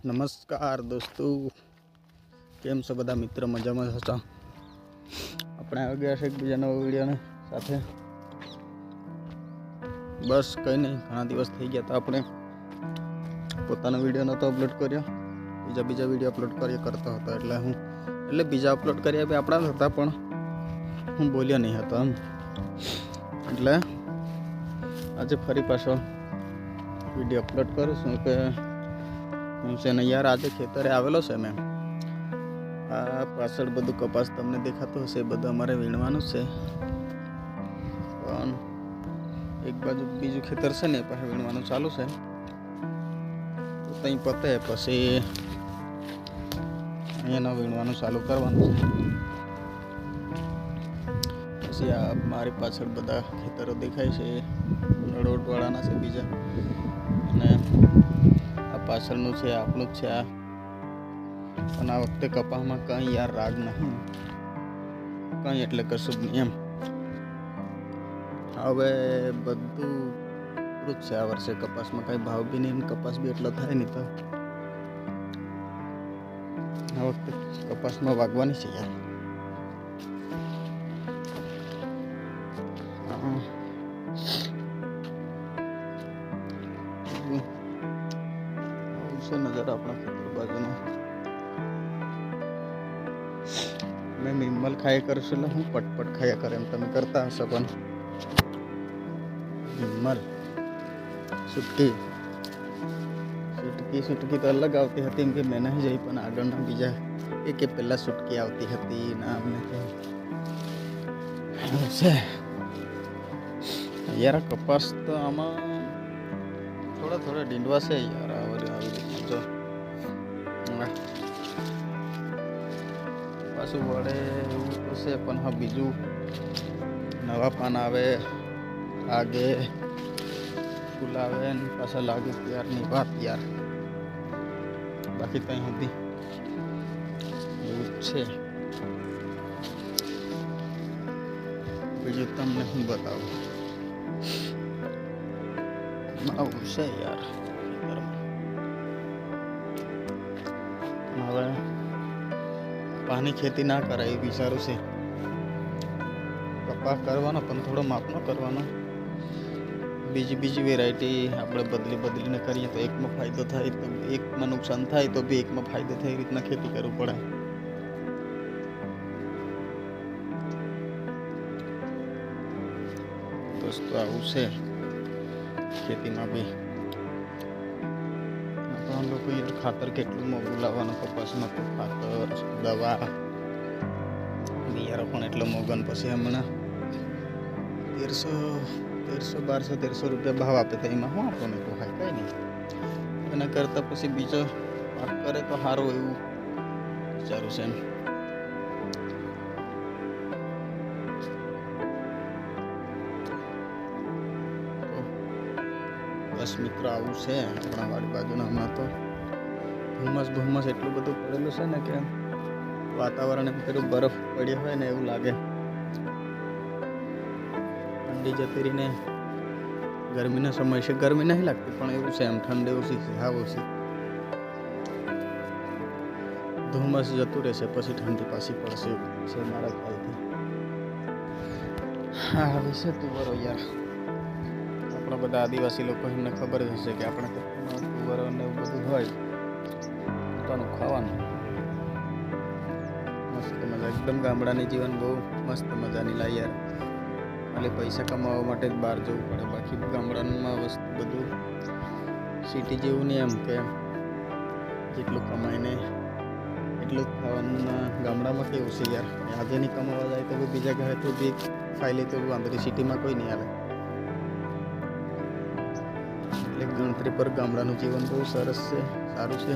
નમસ્કાર દોસ્તો, કેમ છો બધા મિત્ર? મજામાં હશો? આપણે આવી ગયા છે એકબીજા નવા વિડીયોને સાથે. બસ કંઈ નહીં, ઘણા દિવસ થઈ ગયા હતા. આપણે પોતાનો વિડીયો નહોતો અપલોડ કર્યો, બીજા વિડીયો અપલોડ કરતો હતો. એટલે બીજા અપલોડ કર્યા બી આપણા જ હતા, પણ હું બોલ્યો નહીં હતો એમ. એટલે આજે ફરી પાછો વિડીયો અપલોડ કરું છું કે હું છે ને યાર, આજે ખેતરે આવેલો છે મેં. આ પાછળ બધું કપાસ તમને દેખાતો હશે, બધું અમારે વીણવાનું છે. પણ એક બાજુ બીજું ખેતર છે ને, પછી વીણવાનું ચાલુ છે. તો ત્યાં પતે પછી અહીંયા વીણવાનું ચાલુ કરવાનું છે. પછી આ મારી પાછળ બધા ખેતરો દેખાય છે, રોડવાળાના છે બીજા, અને આ પાછળનું છે આપણું જ છે આ. પણ આ વખતે કપાસમાં કંઈ યાર રાગ નહીં, કંઈ એટલે કશું જ નહીં એમ. હવે બધું પૂરું જ છે આ વર્ષે. કપાસમાં કંઈ ભાવ બી નહીં, કપાસ બી એટલો થાય નહીં. તો આ વખતે કપાસમાં વાગવાની છે યાર. નજર આપણા ખેતર બાજુનો મેં મિમલ ખાયા કરશું એટલે હું પટપટ ખાયા કરે એમ તમે કરતા હશો. પણ મિમલ સુટકી તો અલગ આવતી હતી એમ કે મેં નહીં જોઈ, પણ આગળના બીજા કે પહેલાં સુટકી આવતી હતી ના અમને છે યાર. કપાસ તો આમાં થોડા ડીંડવા છે યાર. જો પાછું વળે એવું તો છે, પણ હા બીજું નવા પાન આવે, આગે ફૂલ આવે ને પાછા લાગે ત્યારની વાત યાર. બાકી ત્યાં સુધી એવું જ છે. બીજું તમને હું બતાવું, આવું છે યાર. હવે પાણી ખેતી ના કરાય એ વિચારું છે. કપાસ કરવાનો પણ થોડો માપનો કરવાનો. બીજી વેરાયટી આપણે બદલીને કરીએ તો એકમાં ફાયદો થાય, તો એકમાં નુકસાન થાય તો બી એકમાં ફાયદો થાય. એ રીતના ખેતી કરવું પડે. દોસ્તો આવું છે ખેતીમાં બી. લોકો યાર ખાતર કેટલું મોંઘું લાવવાનું કપાસમાં, તો ખાતર, દવા, બિયારો પણ એટલો મોંઘો. પછી હમણાં 1300 રૂપિયા ભાવ આપે, તો એમાં શું આપણને પોહાય? કંઈ નહીં. એના કરતાં પછી બીજો પાક કરે તો સારું એવું વિચારું છે એમ. બસ મિત્રો આવું છે આપણા વાડી બાજુના. હમણાં તો ધુમ્મસ એટલું બધું પડેલું છે ને કે વાતાવરણ એમ પેલું બરફ પડ્યો હોય ને એવું લાગે. ઠંડી જતી રહીને ગરમીનો સમય છે, ગરમી નહીં લાગતી પણ એવું છે એમ. ઠંડી ઓછી છે, હા ઓછી. ધુમ્મસ જતું રહેશે પછી ઠંડી પાછી પડશે એવું છે મારા ખ્યાલથી. હા હવે છે તુવરો યાર. આપણા બધા આદિવાસી લોકો એમને ખબર જ હશે કે આપણે તુવરો ને એવું બધું હોય પોતાનું ખાવાનું. મસ્ત મજા, એકદમ ગામડાની જીવન બહુ મસ્ત મજાની લાય યાર. ખાલી પૈસા કમાવા માટે જ બહાર જવું પડે, બાકી ગામડામાં વસ્તુ બધું સિટી જેવું નહીં એમ કે જેટલું કમાઈને એટલું જ ખાવાનું. ગામડામાં કેવું છે યાર, આજે નહીં કમાવા જાય તો બીજા ઘરે તો બી ખાઈ લે તો વાંધો. સિટીમાં કોઈ નહીં આવે. એટલે ગણતરી પર ગામડાનું જીવન બહુ સરસ છે, સારું છે.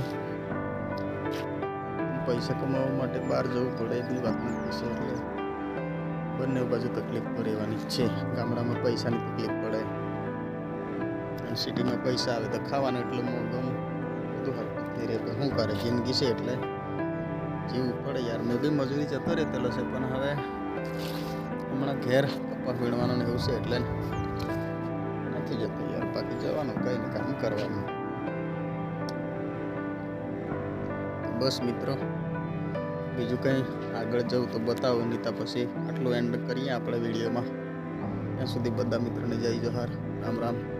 પૈસા કમાવા માટે બહાર જવું પડે એટલી વાત નથી છે. એટલે બંને બાજુ તકલીફ તો રહેવાની જ છે. ગામડામાં પૈસાની તકલીફ પડે અને સિટીમાં પૈસા આવે તો ખાવાનું એટલું મોંઘું બધું હરકત રહે. તો શું કરે, જિંદગી છે એટલે જીવવું પડે યાર. મેં બી મજૂરી જતો રહેલો છે, પણ હવે હમણાં ઘેર કપાસ વીણવાનું એવું છે એટલે નથી જતો યાર. બાકી જવાનું કંઈ ને કામ કરવાનું. બસ મિત્રો, બીજું કંઈ આગળ જવું તો બતાવું, નહીં તો પછી આટલું એન્ડ કરીએ આપણે વિડીયોમાં. ત્યાં સુધી બધા મિત્રોને જય જોહાર, રામ રામ.